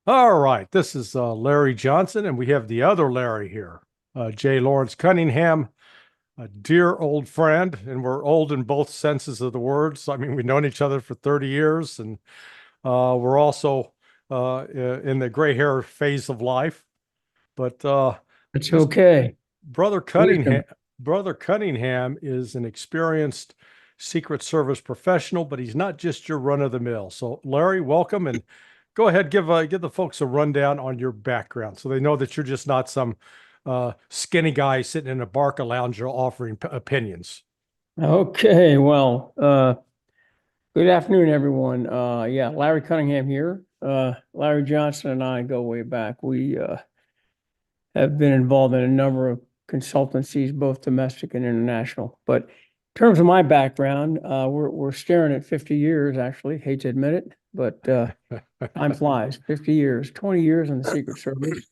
All right, this is Larry Johnson, and we have the other Larry here, J. Lawrence Cunningham, a dear old friend, and we're old in both senses of the words. I mean, we've known each other for 30 years, and we're also in the gray hair phase of life. But It's this okay. brother Cunningham, Wisdom. brother Cunningham is an experienced Secret Service professional, but he's not just your run of the mill. So, Larry, welcome, and go ahead, give the folks a rundown on your background, so they know that you're just not some skinny guy sitting in a Barca lounge offering opinions. Okay, good afternoon, everyone. Yeah, Larry Cunningham here. Larry Johnson and I go way back. We have been involved in a number of consultancies, both domestic and international. But in terms of my background, we're staring at 50 years, actually. Hate to admit it, but time flies. 50 years, 20 years in the Secret Service.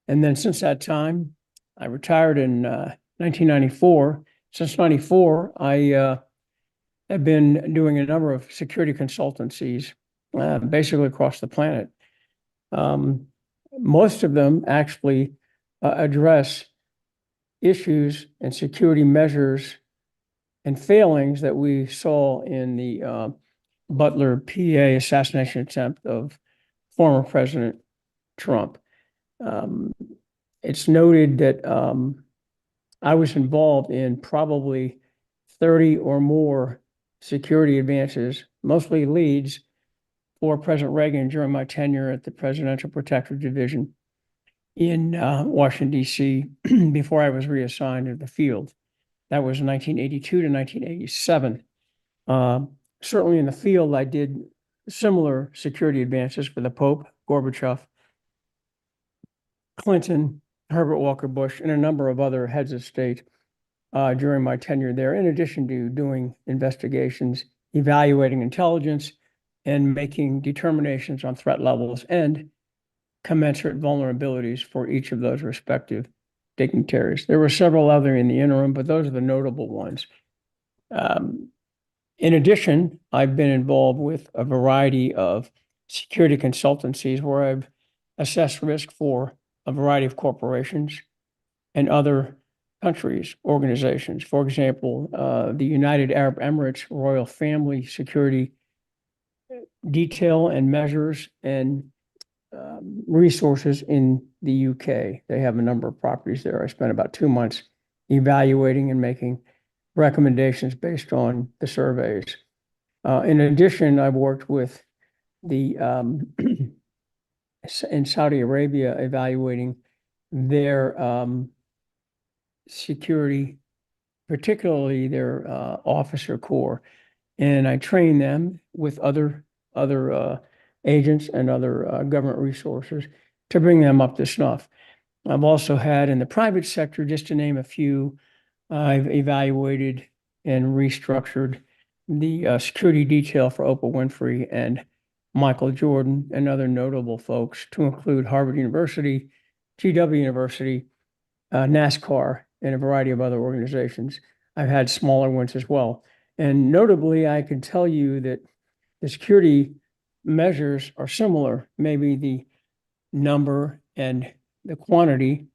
And then since that time, I retired in 1994. Since 94, I have been doing a number of security consultancies, basically across the planet. Um, Most of them actually address issues and security measures and failings that we saw in the Butler PA assassination attempt of former President Trump. Um, it's noted that I was involved in probably 30 or more security advances, mostly leads for President Reagan during my tenure at the Presidential Protective Division in Washington, D.C., before I was reassigned to the field. That was 1982 to 1987. Uh, Certainly in the field, I did similar security advances for the Pope, Gorbachev, Clinton, Herbert Walker Bush, and a number of other heads of state during my tenure there, in addition to doing investigations, evaluating intelligence, and making determinations on threat levels and commensurate vulnerabilities for each of those respective dignitaries. There were several other in the interim, but those are the notable ones. Um, in addition, I've been involved with a variety of security consultancies where I've assessed risk for a variety of corporations and other countries, organizations. For example, the United Arab Emirates Royal Family Security Detail and Measures and resources in the UK. They have a number of properties there. I spent about 2 months evaluating and making recommendations based on the surveys. In addition, I've worked with the in Saudi Arabia evaluating their security, particularly their officer corps, and I train them with other agents and other government resources to bring them up to snuff. I've also had in the private sector, just to name a few, I've evaluated and restructured the security detail for Oprah Winfrey and Michael Jordan and other notable folks, to include Harvard University, GW University, NASCAR, and a variety of other organizations. I've had smaller ones as well. And notably, I can tell you that the security measures are similar. Maybe the number and the quantity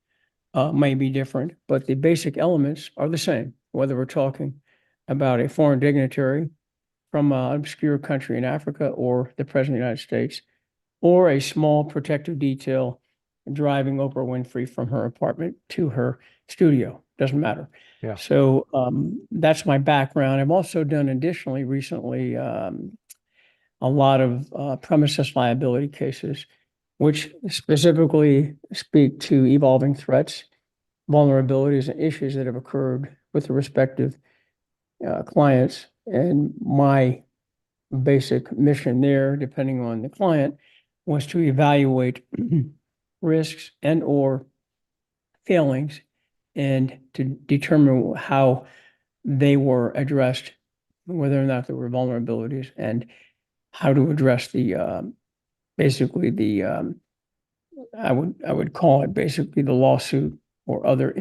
may be different, but the basic elements are the same, whether we're talking about a foreign dignitary from an obscure country in Africa or the President of the United States, or a small protective detail driving Oprah Winfrey from her apartment to her studio. Doesn't matter. Yeah. So that's my background. I've also done additionally recently a lot of premises liability cases, which specifically speak to evolving threats, vulnerabilities, and issues that have occurred with the respective clients. And my basic mission there, depending on the client, was to evaluate risks and or failings and to determine how they were addressed, whether or not there were vulnerabilities, and how to address the basically the I would call it basically the lawsuit or other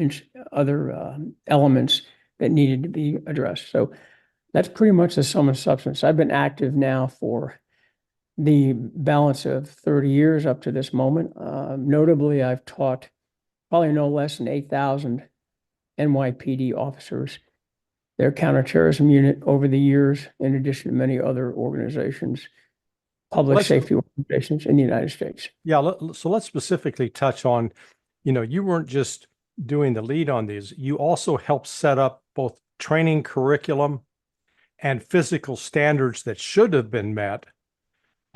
elements that needed to be addressed. So that's pretty much the sum and substance. I've been active now for the balance of 30 years up to this moment. Notably, I've taught probably no less than 8,000 NYPD officers their counterterrorism unit over the years, in addition to many other organizations, public Let's, safety organizations in the United States. yeah, so let's specifically touch on, you weren't just doing the lead on these, you also helped set up both training curriculum and physical standards that should have been met.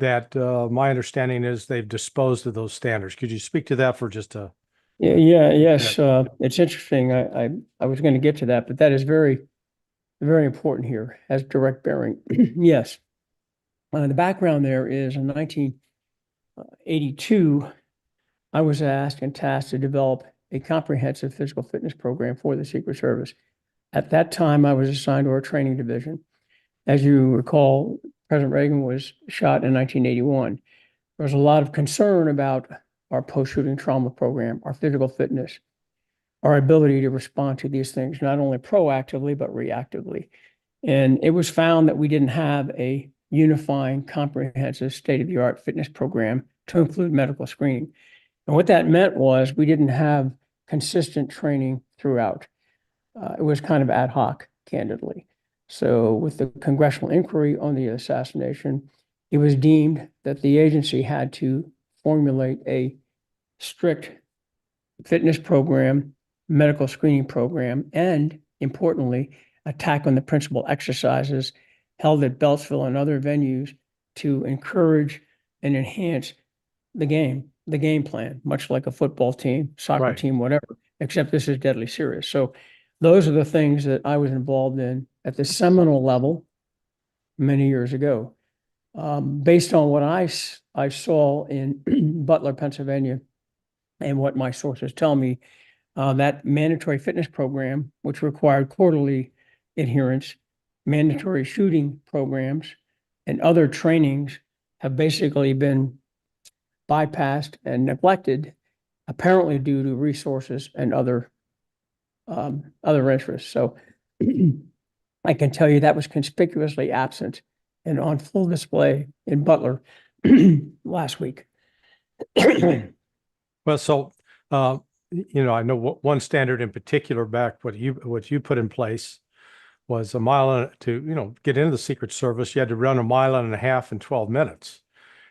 That my understanding is they've disposed of those standards. Could you speak to that for just a Yes. It's interesting. I was going to get to that, but that is very, very important here, has direct bearing. Yes. The background there is in 1982, I was asked and tasked to develop a comprehensive physical fitness program for the Secret Service. At that time, I was assigned to our training division. As you recall, President Reagan was shot in 1981. There was a lot of concern about our post-shooting trauma program, our physical fitness, our ability to respond to these things, not only proactively, but reactively. And it was found that we didn't have a unifying, comprehensive, state-of-the-art fitness program to include medical screening. And what that meant was we didn't have consistent training throughout. It was kind of ad hoc, candidly. So with the congressional inquiry on the assassination, it was deemed that the agency had to formulate a strict fitness program, medical screening program, and importantly, attack on the principal exercises held at Beltsville and other venues to encourage and enhance the game plan, much like a football team, soccer right? team, whatever, except this is deadly serious. So those are the things that I was involved in at the seminal level many years ago. Based on what I saw in Butler, Pennsylvania, and what my sources tell me, that mandatory fitness program, which required quarterly adherence, mandatory shooting programs, and other trainings have basically been bypassed and neglected, apparently due to resources and other interests. So I can tell you that was conspicuously absent and on full display in Butler last week. Well, so I know one standard in particular back what you put in place was a mile to get into the Secret Service. You had to run a mile and a half in 12 minutes.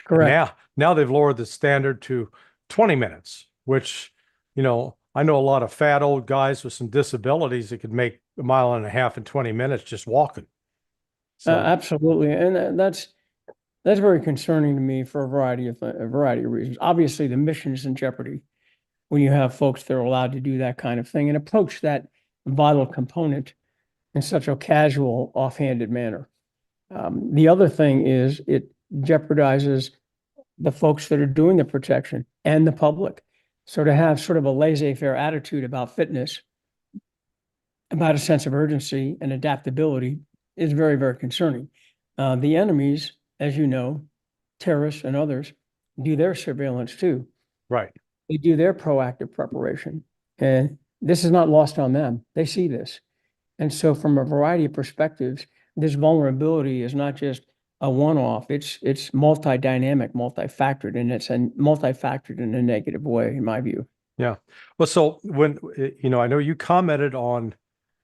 And Correct. now they've lowered the standard to 20 minutes, which I know a lot of fat old guys with some disabilities that could make a mile and a half in 20 minutes just walking. So Absolutely, and that's very concerning to me for a variety of reasons. Obviously, the mission is in jeopardy when you have folks that are allowed to do that kind of thing and approach that vital component in such a casual, offhanded manner. The other thing is it jeopardizes the folks that are doing the protection and the public. So to have sort of a laissez-faire attitude about fitness, about a sense of urgency and adaptability is very, very concerning. The enemies, as you know, terrorists and others, do their surveillance too. right. They do their proactive preparation. And this is not lost on them. They see this. And so from a variety of perspectives, this vulnerability is not just a one-off. It's multi-dynamic, multi-factored, and it's multi-factored in a negative way, in my view. Yeah. Well, so when, I know you commented on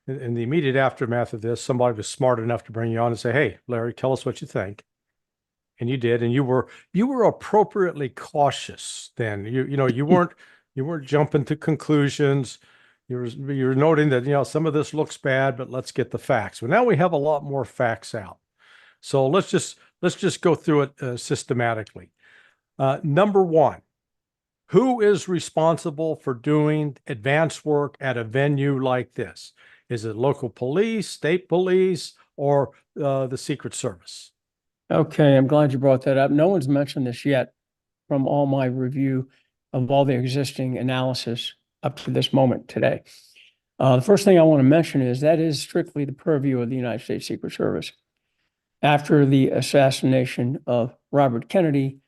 in the immediate aftermath of this, somebody was smart enough to bring you on and say, "Hey, Larry, tell us what you think." And you did, and you were appropriately cautious then. You weren't jumping to conclusions. You're noting that, some of this looks bad, but let's get the facts. Well, now we have a lot more facts out. So let's just go through it systematically. Number one, who is responsible for doing advanced work at a venue like this? Is it local police, state police, or the Secret Service? Okay, I'm glad you brought that up. No one's mentioned this yet from all my review of all the existing analysis up to this moment today. The first thing I want to mention is that is strictly the purview of the United States Secret Service. After the assassination of Robert Kennedy,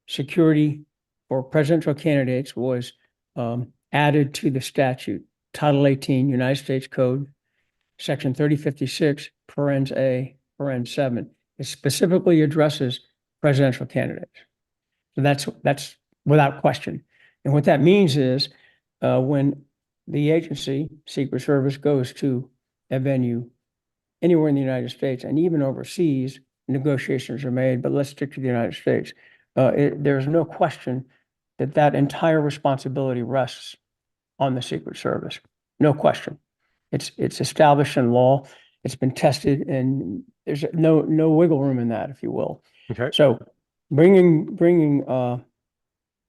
security for presidential candidates was added to the statute, Title 18, United States Code, Section 3056, parens A, parens 7. It specifically addresses presidential candidates. So that's without question. And what that means is when the agency, Secret Service, goes to a venue anywhere in the United States and even overseas, negotiations are made, but let's stick to the United States. There's no question that that entire responsibility rests on the Secret Service. No question. It's established in law. It's been tested, and there's no wiggle room in that, if you will. Okay. So bringing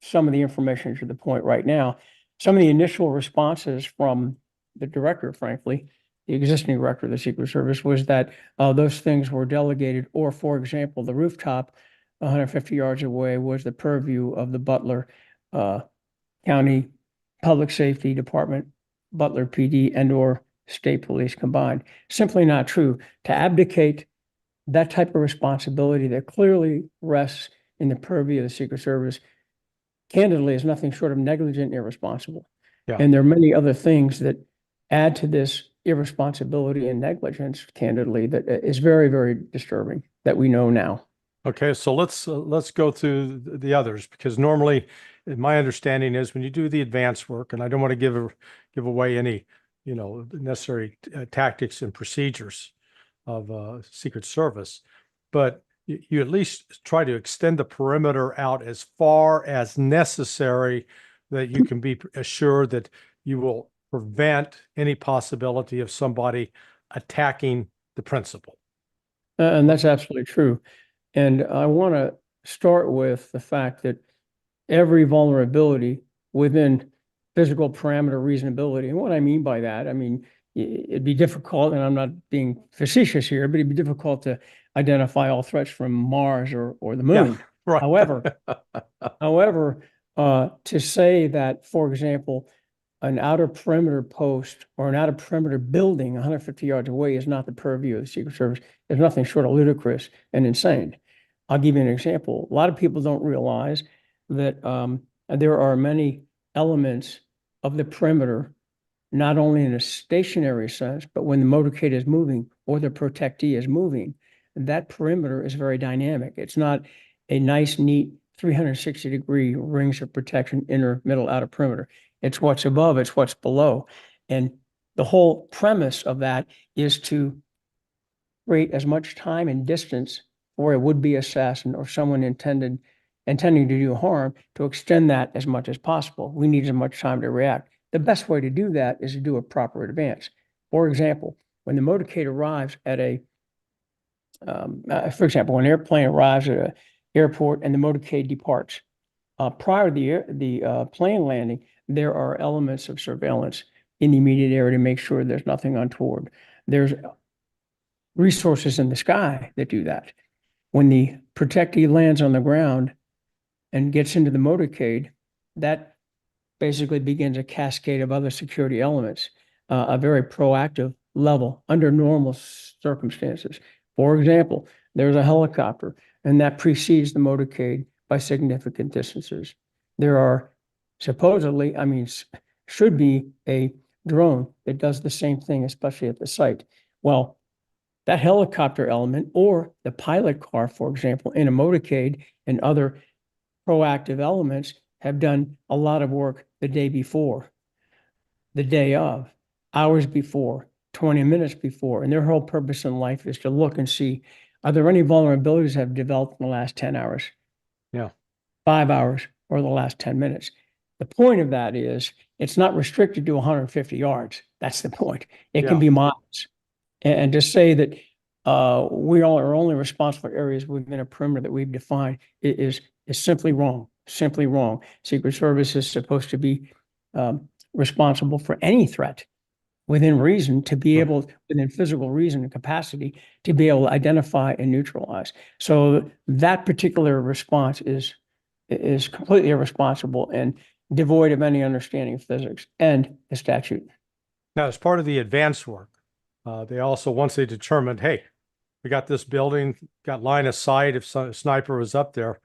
some of the information to the point right now, some of the initial responses from the director, frankly, the existing director of the Secret Service, was that those things were delegated, or for example, the rooftop 150 yards away was the purview of the Butler County Public Safety Department, Butler PD, and or state police combined. Simply not true. To abdicate that type of responsibility that clearly rests in the purview of the Secret Service, candidly, is nothing short of negligent and irresponsible. Yeah. And there are many other things that add to this irresponsibility and negligence, candidly, that is very, very disturbing that we know now. Okay, so let's go through the others, because normally my understanding is when you do the advanced work, and I don't want to give away any, necessary tactics and procedures of Secret Service, but you at least try to extend the perimeter out as far as necessary, that you can be assured that you will prevent any possibility of somebody attacking the principal. And that's absolutely true. And I want to start with the fact that every vulnerability within physical parameter reasonability, and what I mean by that, I mean, it'd be difficult, and I'm not being facetious here, but it'd be difficult to identify all threats from Mars or the moon. Yeah, right. However, to say that, for example, an outer perimeter post or an outer perimeter building 150 yards away is not the purview of the Secret Service is nothing short of ludicrous and insane. I'll give you an example. A lot of people don't realize that there are many elements of the perimeter, not only in a stationary sense, but when the motorcade is moving or the protectee is moving, that perimeter is very dynamic. It's not a nice, neat 360-degree rings of protection, inner, middle, outer perimeter. It's what's above, it's what's below. And the whole premise of that is to create as much time and distance for a would-be assassin or someone intending to do harm, to extend that as much as possible. We need as much time to react. The best way to do that is to do a proper advance. For example, when the motorcade arrives at for example, when an airplane arrives at an airport and the motorcade departs, prior to the plane landing, there are elements of surveillance in the immediate area to make sure there's nothing untoward. There's resources in the sky that do that. When the protectee lands on the ground and gets into the motorcade, that basically begins a cascade of other security elements, a very proactive level under normal circumstances. For example, there's a helicopter, and that precedes the motorcade by significant distances. There are supposedly, should be a drone that does the same thing, especially at the site. Well, that helicopter element or the pilot car, for example, in a motorcade and other proactive elements have done a lot of work the day before, the day of, hours before, 20 minutes before. And their whole purpose in life is to look and see, are there any vulnerabilities that have developed in the last 10 hours? Yeah. 5 hours or the last 10 minutes. The point of that is it's not restricted to 150 yards. That's the point. It can be miles. And to say that we all are only responsible for areas within a perimeter that we've defined is simply wrong, simply wrong. Secret Service is supposed to be responsible for any threat within reason, to be able, within physical reason and capacity, to be able to identify and neutralize. So that particular response is completely irresponsible and devoid of any understanding of physics and the statute. Now, as part of the advanced work, they also, once they determined, hey, we got this building, got line of sight, if a sniper was up there,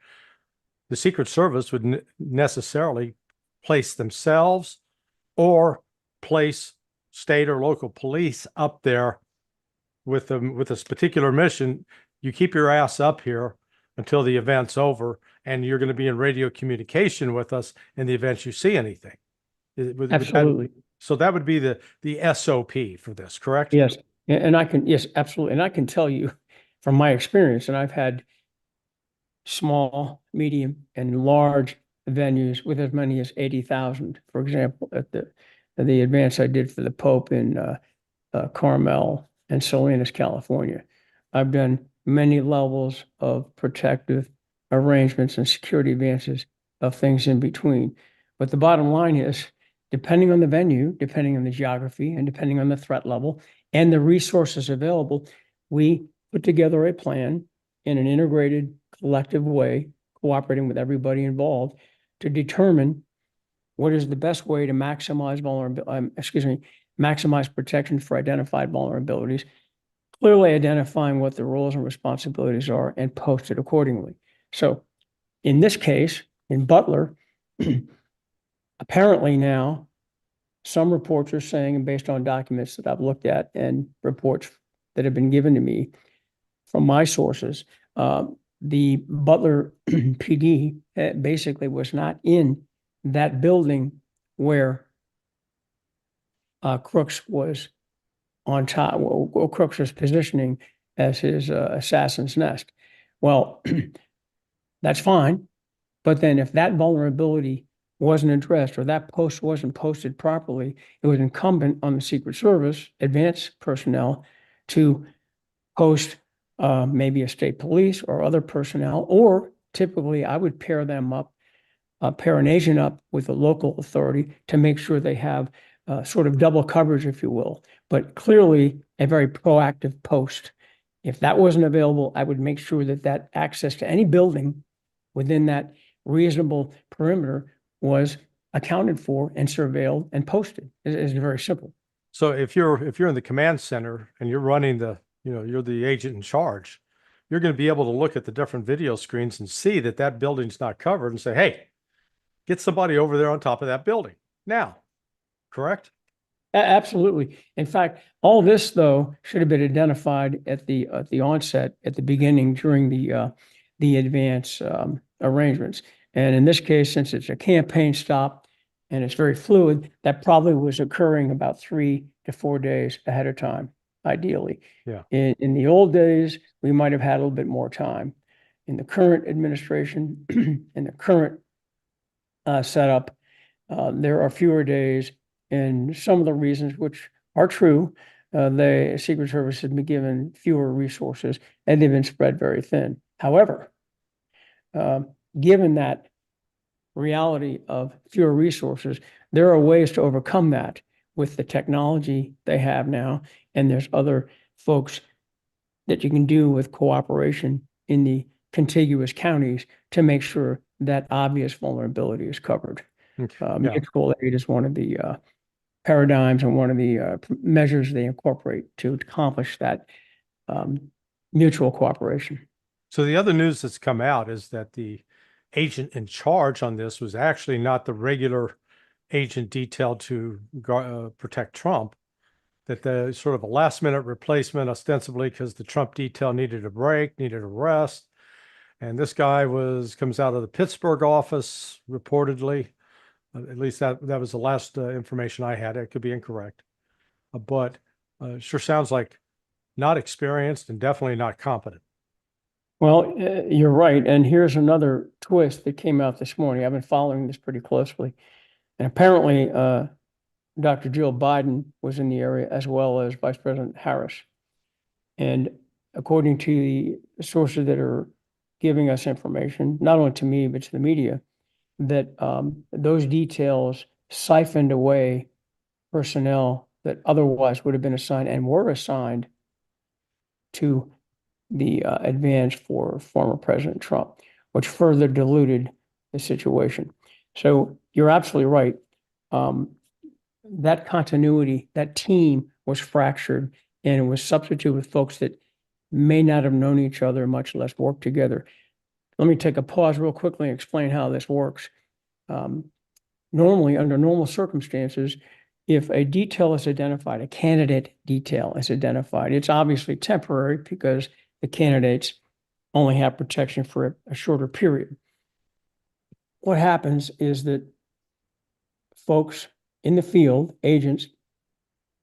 the Secret Service would necessarily place themselves or place state or local police up there with this particular mission you keep your ass up here until the event's over, and you're going to be in radio communication with us in the event you see anything. Absolutely. So that would be the SOP for this, correct? Yes. And I can, yes, absolutely. And I can tell you from my experience, and I've had small, medium, and large venues with as many as 80,000, for example, at the advance I did for the Pope in Carmel and Salinas, California. I've done many levels of protective arrangements and security advances of things in between. But the bottom line is, depending on the venue, depending on the geography, and depending on the threat level and the resources available, we put together a plan in an integrated, collective way, cooperating with everybody involved to determine what is the best way to maximize maximize protection for identified vulnerabilities, clearly identifying what the roles and responsibilities are and post it accordingly. So in this case, in Butler, apparently now some reports are saying, and based on documents that I've looked at and reports that have been given to me from my sources, the Butler PD basically was not in that building where Crooks was on top, well, Crooks was positioning as his assassin's nest. Well, that's fine. But then if that vulnerability wasn't addressed or that post wasn't posted properly, it was incumbent on the Secret Service advanced personnel to post maybe a state police or other personnel, or typically I would pair them up, pair an agent up with a local authority to make sure they have sort of double coverage, if you will, but clearly a very proactive post. If that wasn't available, I would make sure that that access to any building within that reasonable perimeter was accounted for and surveilled and posted. It's very simple. So if you're in the command center and you're running you're the agent in charge, you're going to be able to look at the different video screens and see that that building's not covered and say, hey, get somebody over there on top of that building now, correct? Absolutely. In fact, all this though should have been identified at the onset, at the beginning, during the advance arrangements. And in this case, since it's a campaign stop and it's very fluid, that probably was occurring about 3 to 4 days ahead of time, ideally. Yeah. In the old days, we might have had a little bit more time. In the current administration, in the current setup, there are fewer days, and some of the reasons which are true, the Secret Service has been given fewer resources and they've been spread very thin. However, given that reality of fewer resources, there are ways to overcome that with the technology they have now, and there's other folks that you can do with cooperation in the contiguous counties to make sure that obvious vulnerability is covered. Mutual aid is one of the paradigms and one of the measures they incorporate to accomplish that mutual cooperation. So the other news that's come out is that the agent in charge on this was actually not the regular agent detailed to protect Trump, that the sort of a last minute replacement, ostensibly because the Trump detail needed a break, needed a rest. And this guy comes out of the Pittsburgh office, reportedly. At least that was the last information I had. It could be incorrect. But sure sounds like not experienced and definitely not competent. Well, you're right. And here's another twist that came out this morning. I've been following this pretty closely. And apparently, Dr. Jill Biden was in the area, as well as Vice President Harris. And according to the sources that are giving us information, not only to me, but to the media, that those details siphoned away personnel that otherwise would have been assigned and were assigned to the advance for former President Trump, which further diluted the situation. So you're absolutely right. That continuity, that team was fractured, and it was substituted with folks that may not have known each other, much less worked together. Let me take a pause real quickly and explain how this works. Normally, under normal circumstances, if a detail is identified, a candidate detail is identified, it's obviously temporary because the candidates only have protection for a shorter period. What happens is that folks in the field, agents,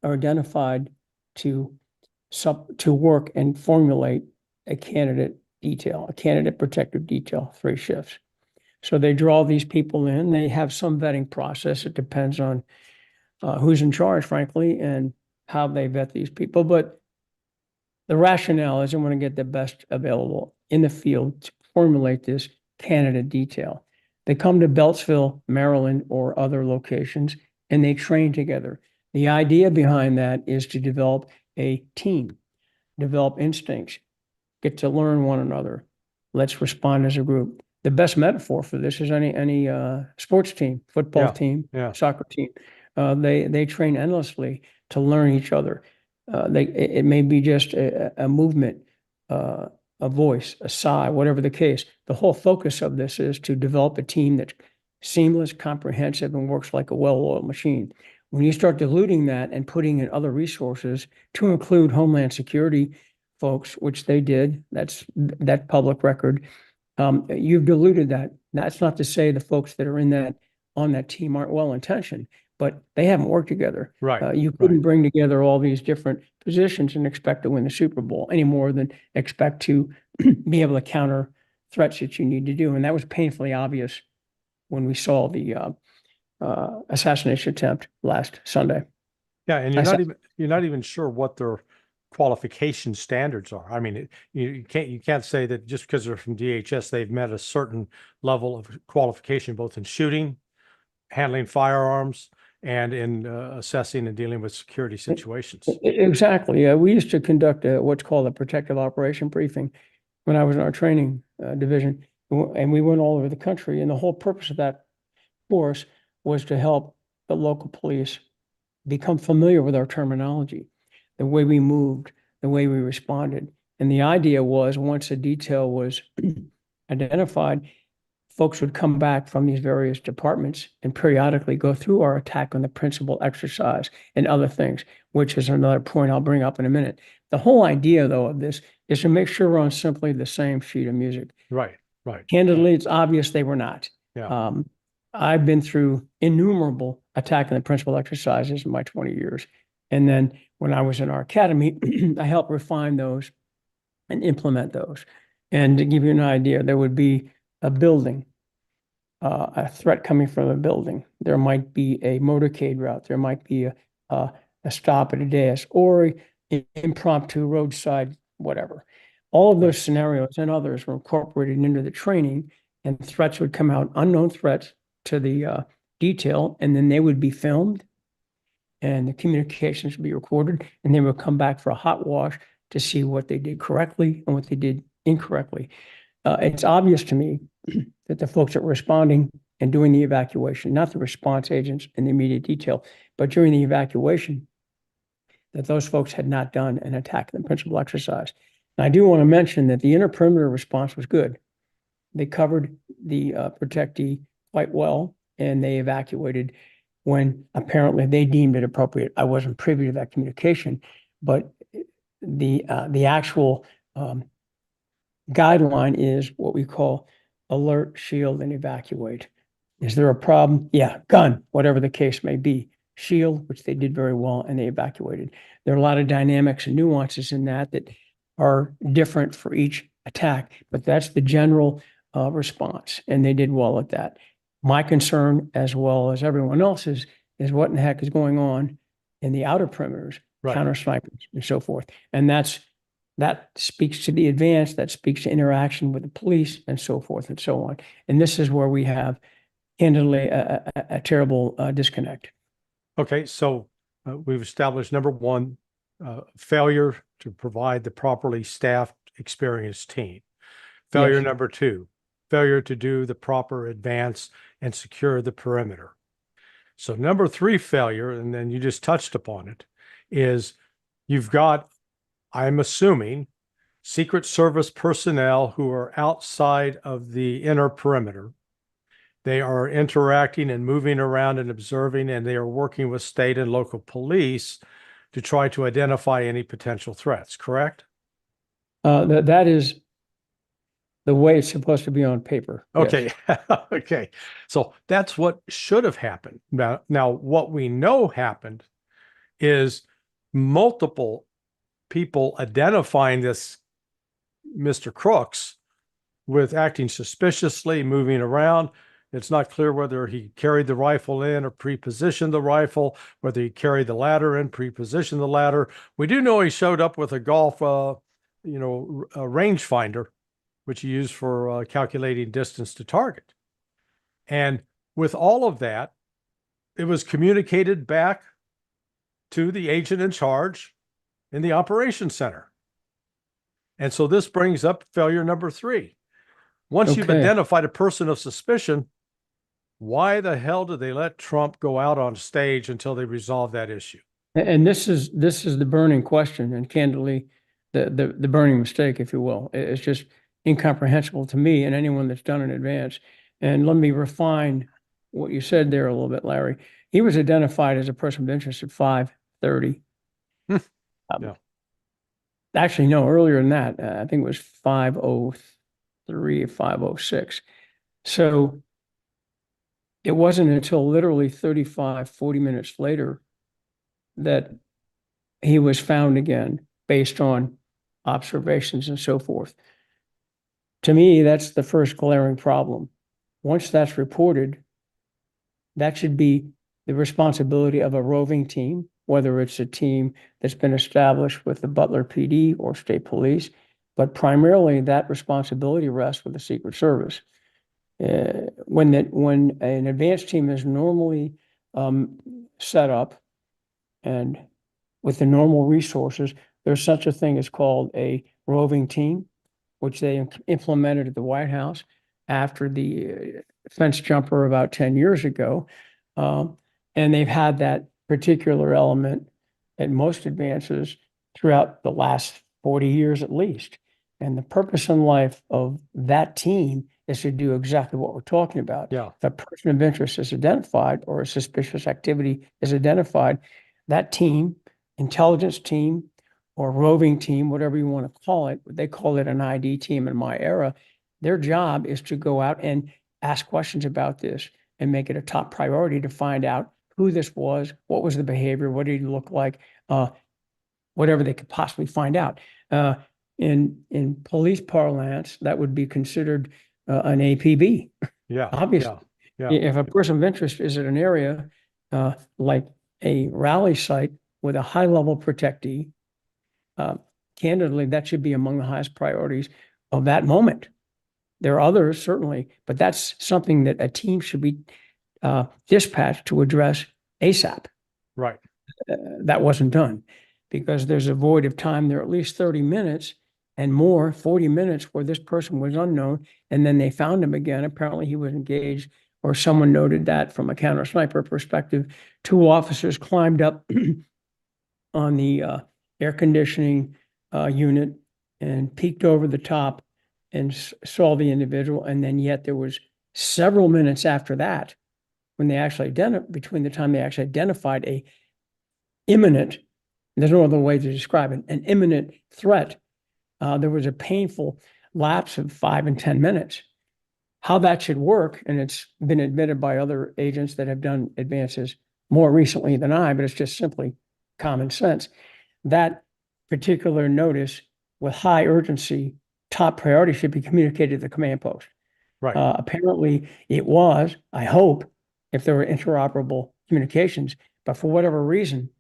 are identified to work and formulate a candidate detail, a candidate protective detail, 3 shifts. So they draw these people in. They have some vetting process. It depends on who's in charge, frankly, and how they vet these people. But the rationale is they want to get the best available in the field to formulate this candidate detail. They come to Beltsville, Maryland, or other locations, and they train together. The idea behind that is to develop a team, develop instincts, get to learn one another. Let's respond as a group. The best metaphor for this is any sports team, football team, soccer team. They train endlessly to learn each other. It may be just a movement, a voice, a sigh, whatever the case. The whole focus of this is to develop a team that's seamless, comprehensive, and works like a well-oiled machine. When you start diluting that and putting in other resources to include Homeland Security folks, which they did, that's public record, you've diluted that. That's not to say the folks that are on that team aren't well-intentioned, but they haven't worked together. Right. You couldn't bring together all these different positions and expect to win the Super Bowl any more than expect to be able to counter threats that you need to do. And that was painfully obvious when we saw the assassination attempt last Sunday. Yeah, and you're not even sure what their qualification standards are. I mean, you can't say that just because they're from DHS, they've met a certain level of qualification, both in shooting, handling firearms, and in assessing and dealing with security situations. Exactly. We used to conduct what's called a protective operation briefing when I was in our training division, and we went all over the country. And the whole purpose of that course was to help the local police become familiar with our terminology, the way we moved, the way we responded. And the idea was once a detail was identified, folks would come back from these various departments and periodically go through our attack on the principal exercise and other things, which is another point I'll bring up in a minute. The whole idea, though, of this is to make sure we're on simply the same sheet of music. Right. Candidly, it's obvious they were not. Yeah. I've been through innumerable attack on the principal exercises in my 20 years. And then when I was in our academy, I helped refine those and implement those. And to give you an idea, there would be a building, a threat coming from a building. There might be a motorcade route. There might be a stop at a dais or an impromptu roadside, whatever. All of those scenarios and others were incorporated into the training, and threats would come out, unknown threats to the detail, and then they would be filmed and the communications would be recorded, and they would come back for a hot wash to see what they did correctly and what they did incorrectly. It's obvious to me that the folks that were responding and doing the evacuation, not the response agents in the immediate detail, but during the evacuation, that those folks had not done an attack on the principal exercise. And I do want to mention that the inner perimeter response was good. They covered the protectee quite well, and they evacuated when apparently they deemed it appropriate. I wasn't privy to that communication, but the actual guideline is what we call alert, shield, and evacuate. Is there a problem? Yeah, gun, whatever the case may be. Shield, which they did very well, and they evacuated. There are a lot of dynamics and nuances in that are different for each attack, but that's the general response, and they did well at that. My concern, as well as everyone else's, is what in the heck is going on in the outer perimeters, counter snipers and so forth. And that speaks to the advance, that speaks to interaction with the police and so forth and so on. And this is where we have, candidly, a terrible disconnect. Okay, so we've established number one, failure to provide the properly staffed, experienced team. Failure number two, failure to do the proper advance and secure the perimeter. So number three failure, and then you just touched upon it, is you've got, I'm assuming, Secret Service personnel who are outside of the inner perimeter. They are interacting and moving around and observing, and they are working with state and local police to try to identify any potential threats, correct? That is the way it's supposed to be on paper. Yes. Okay. Okay. So that's what should have happened. Now, what we know happened is multiple people identifying this Mr. Crooks with acting suspiciously, moving around. It's not clear whether he carried the rifle in or pre-positioned the rifle, whether he carried the ladder in, pre-positioned the ladder. We do know he showed up with a golf, a rangefinder, which he used for calculating distance to target. And with all of that, it was communicated back to the agent in charge in the operations center. And so this brings up failure number 3. Once you've Okay. identified a person of suspicion, why the hell did they let Trump go out on stage until they resolve that issue? And this is the burning question, and candidly, the burning mistake, if you will. It's just incomprehensible to me and anyone that's done in advance. And let me refine what you said there a little bit, Larry. He was identified as a person of interest at 5:30. Yeah. Actually, no, earlier than that. I think it was 5:03 or 5:06. So it wasn't until literally 35, 40 minutes later that he was found again based on observations and so forth. To me, that's the first glaring problem. Once that's reported, that should be the responsibility of a roving team, whether it's a team that's been established with the Butler PD or state police, but primarily that responsibility rests with the Secret Service. When an advanced team is normally set up and with the normal resources, there's such a thing as called a roving team, which they implemented at the White House after the fence jumper about 10 years ago. And they've had that particular element at most advances throughout the last 40 years at least. And the purpose in life of that team is to do exactly what we're talking about. Yeah. If a person of interest is identified or a suspicious activity is identified, that team, intelligence team or roving team, whatever you want to call it, they call it an ID team in my era. Their job is to go out and ask questions about this and make it a top priority to find out who this was, what was the behavior, what did he look like, whatever they could possibly find out. In police parlance, that would be considered an APB. Yeah. Obviously, Yeah. if a person of interest is at an area like a rally site with a high-level protectee, candidly, that should be among the highest priorities of that moment. There are others, certainly, but that's something that a team should be dispatched to address ASAP. Right. That wasn't done because there's a void of time there, at least 30 minutes and more, 40 minutes where this person was unknown, and then they found him again. Apparently he was engaged, or someone noted that from a counter sniper perspective. 2 officers climbed up on the air conditioning unit and peeked over the top and saw the individual. And then yet there was several minutes after that when they actually between the time they actually identified a imminent, there's no other way to describe it, an imminent threat. There was a painful lapse of 5 and 10 minutes. How that should work, and it's been admitted by other agents that have done advances more recently than I, but it's just simply common sense. That particular notice with high urgency, top priority should be communicated to the command post. Right. Apparently it was, I hope, if there were interoperable communications, but for whatever reason,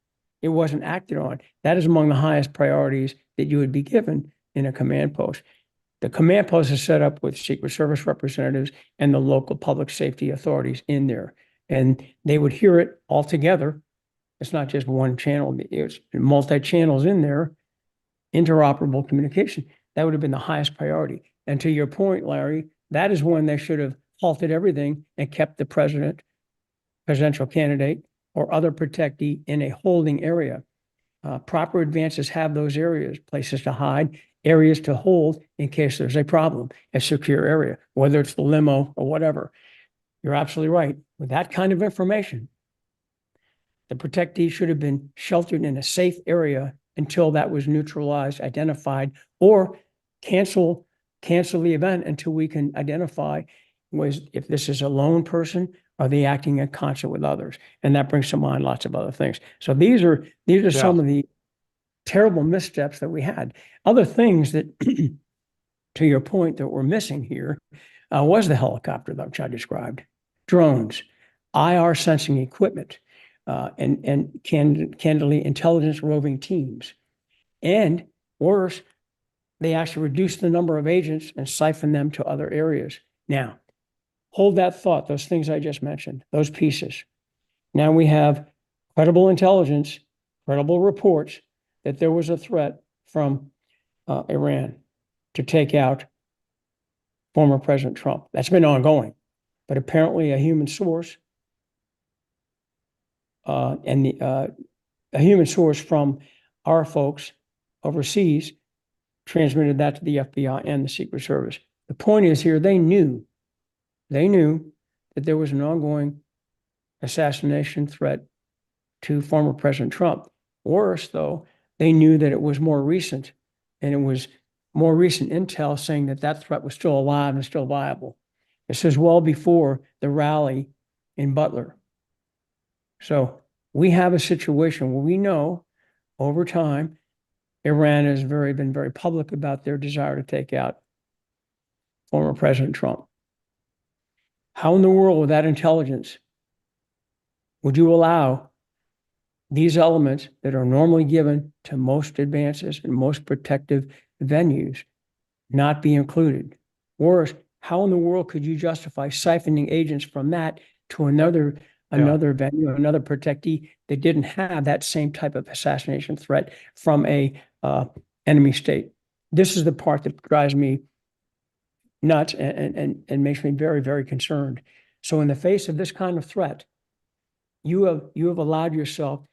it wasn't acted on. That is among the highest priorities that you would be given in a command post. The command post is set up with Secret Service representatives and the local public safety authorities in there, and they would hear it all together. It's not just one channel, it's multi-channels in there, interoperable communication. That would have been the highest priority. And to your point, Larry, that is when they should have halted everything and kept the presidential candidate or other protectee in a holding area. Proper advances have those areas, places to hide, areas to hold in case there's a problem, a secure area, whether it's the limo or whatever. You're absolutely right. With that kind of information, the protectee should have been sheltered in a safe area until that was neutralized, identified, or cancel the event until we can identify if this is a lone person, are they acting in concert with others? And that brings to mind lots of other things. So these are some of the terrible missteps that we had. Other things that, to your point, that we're missing here was the helicopter that which I described, drones, IR sensing equipment, and candidly intelligence roving teams. And worse, they actually reduced the number of agents and siphoned them to other areas. Now, hold that thought, those things I just mentioned, those pieces. Now we have credible intelligence, credible reports that there was a threat from Iran to take out former President Trump. That's been ongoing, but apparently a human source a human source from our folks overseas transmitted that to the FBI and the Secret Service. The point is here, they knew that there was an ongoing assassination threat to former President Trump. Worse, though, they knew that it was more recent, and it was more recent intel saying that that threat was still alive and still viable. This is well before the rally in Butler. So we have a situation where we know over time, Iran has been very public about their desire to take out former President Trump. How in the world, with that intelligence, would you allow these elements that are normally given to most advances and most protective venues not be included? Worse, how in the world could you justify siphoning agents from that to another venue, another protectee that didn't have that same type of assassination threat from a enemy state? This is the part that drives me nuts and makes me very, very concerned. So in the face of this kind of threat, you have allowed yourself,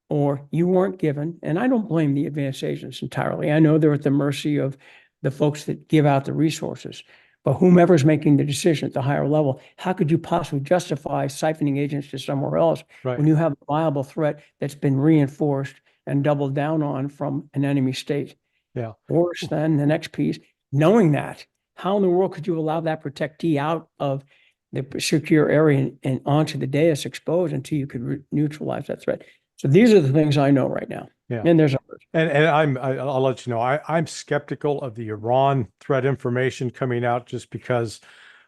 or you weren't given, and I don't blame the advanced agents entirely. I know they're at the mercy of the folks that give out the resources, but whomever's making the decision at the higher level, how could you possibly justify siphoning agents to somewhere else when you have a viable threat that's been reinforced and doubled down on from an enemy state? Yeah. Worse than the next piece, knowing that, how in the world could you allow that protectee out of the secure area and onto the dais exposed until you could neutralize that threat? So these are the things I know right now. Yeah. And there's others. And I'll let you know, I'm skeptical of the Iran threat information coming out just because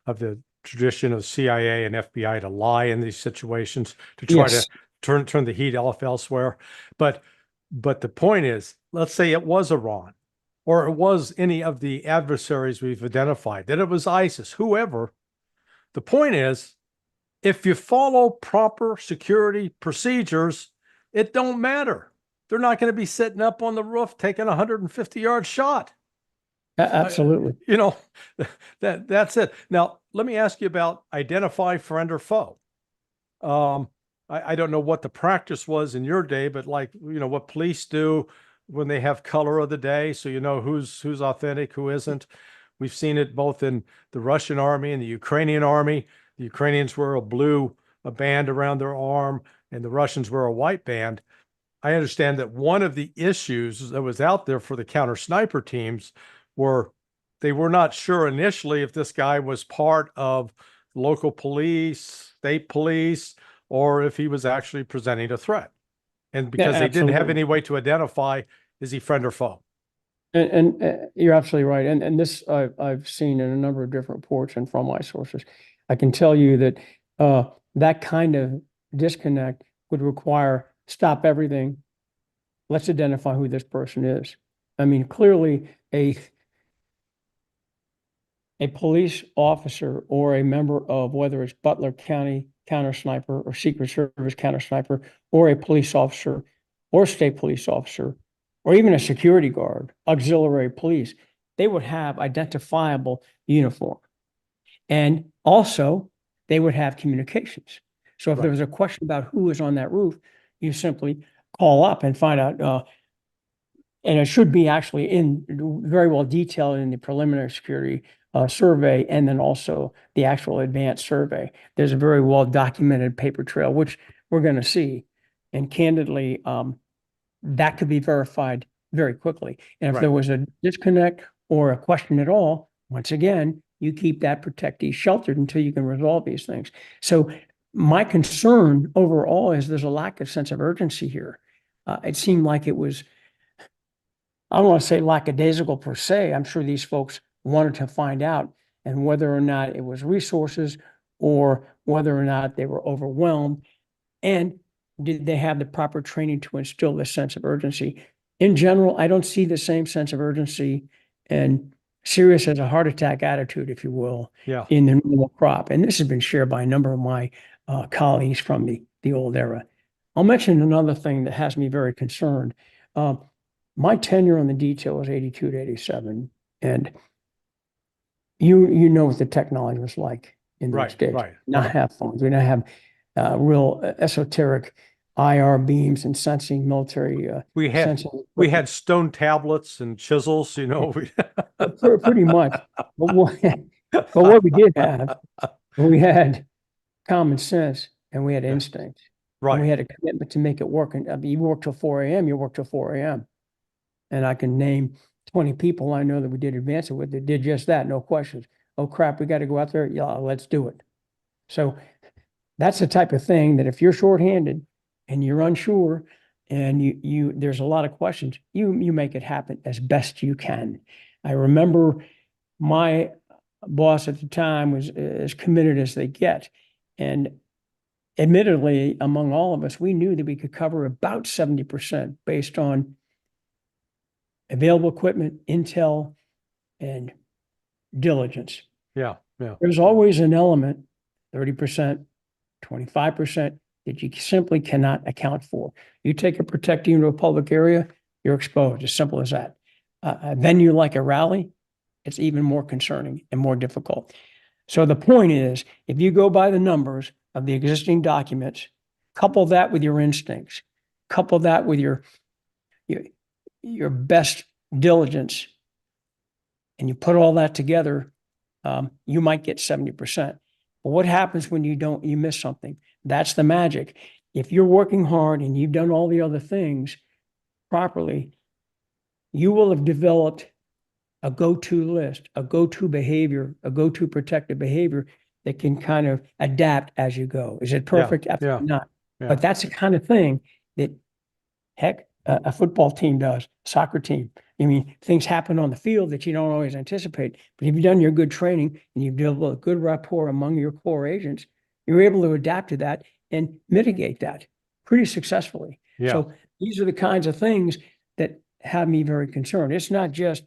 of the tradition of CIA and FBI to lie in these situations to try to turn the heat off elsewhere. But the point is, let's say it was Iran, or it was any of the adversaries we've identified, that it was ISIS, whoever. The point is, if you follow proper security procedures, it don't matter. They're not going to be sitting up on the roof taking a 150-yard shot. Absolutely. That's it. Now, let me ask you about identify friend or foe. I don't know what the practice was in your day, but what police do when they have color of the day, so you know who's authentic, who isn't. We've seen it both in the Russian army and the Ukrainian army. The Ukrainians wear a band around their arm, and the Russians wear a white band. I understand that one of the issues that was out there for the counter sniper teams were they were not sure initially if this guy was part of local police, state police, or if he was actually presenting a threat. And because they didn't have any way to identify, is he friend or foe? And you're absolutely right. And this I've seen in a number of different reports and from my sources. I can tell you that that kind of disconnect would require stop everything. Let's identify who this person is. I mean, clearly a police officer or a member of, whether it's Butler County counter sniper or Secret Service counter sniper, or a police officer or state police officer, or even a security guard, auxiliary police, they would have identifiable uniform. And also they would have communications. So if there was a question about who is on that roof, you simply call up and find out, and it should be actually very well detailed in the preliminary security survey, and then also the actual advanced survey. There's a very well documented paper trail, which we're going to see. And candidly, that could be verified very quickly. And if there was a disconnect or a question at all, once again, you keep that protectee sheltered until you can resolve these things. So my concern overall is there's a lack of sense of urgency here. It seemed like it was, I don't want to say lackadaisical per se. I'm sure these folks wanted to find out, and whether or not it was resources or whether or not they were overwhelmed, and did they have the proper training to instill this sense of urgency. In general, I don't see the same sense of urgency and serious as a heart attack attitude, if you will, Yeah. in the normal crop. And this has been shared by a number of my colleagues from the old era. I'll mention another thing that has me very concerned. My tenure on the detail was 82 to 87. And you know what the technology was like in those days. Right. Not have phones. We didn't have real esoteric IR beams and sensing military We had sensing. we had stone tablets and chisels, you know. Pretty much. But what we did have, we had common sense and we had Yeah. instinct. And we Right. had a commitment to make it work. And I mean, you work till 4 a.m., you work till 4 a.m. And I can name 20 people I know that we did advance it with that did just that, no questions. Oh crap, we got to go out there. Yeah, let's do it. So that's the type of thing that if you're shorthanded and you're unsure and you there's a lot of questions, you make it happen as best you can. I remember my boss at the time was as committed as they get. And admittedly, among all of us, we knew that we could cover about 70% based on available equipment, intel, and diligence. Yeah. There's always an element, 30%, 25%, that you simply cannot account for. You take a protectee into a public area, you're exposed, as simple as that. A venue like a rally, it's even more concerning and more difficult. So the point is, if you go by the numbers of the existing documents, couple that with your instincts, couple that with your best diligence, and you put all that together, you might get 70%. But what happens when you miss something? That's the magic. If you're working hard and you've done all the other things properly, you will have developed a go-to list, a go-to behavior, a go-to protective behavior that can kind of adapt as you go. Is it perfect? Absolutely not. Yeah. But that's the kind of thing that, heck, a football team does, soccer team. I mean, things happen on the field that you don't always anticipate. But if you've done your good training and you've developed a good rapport among your core agents, you're able to adapt to that and mitigate that pretty successfully. Yeah. So these are the kinds of things that have me very concerned. It's not just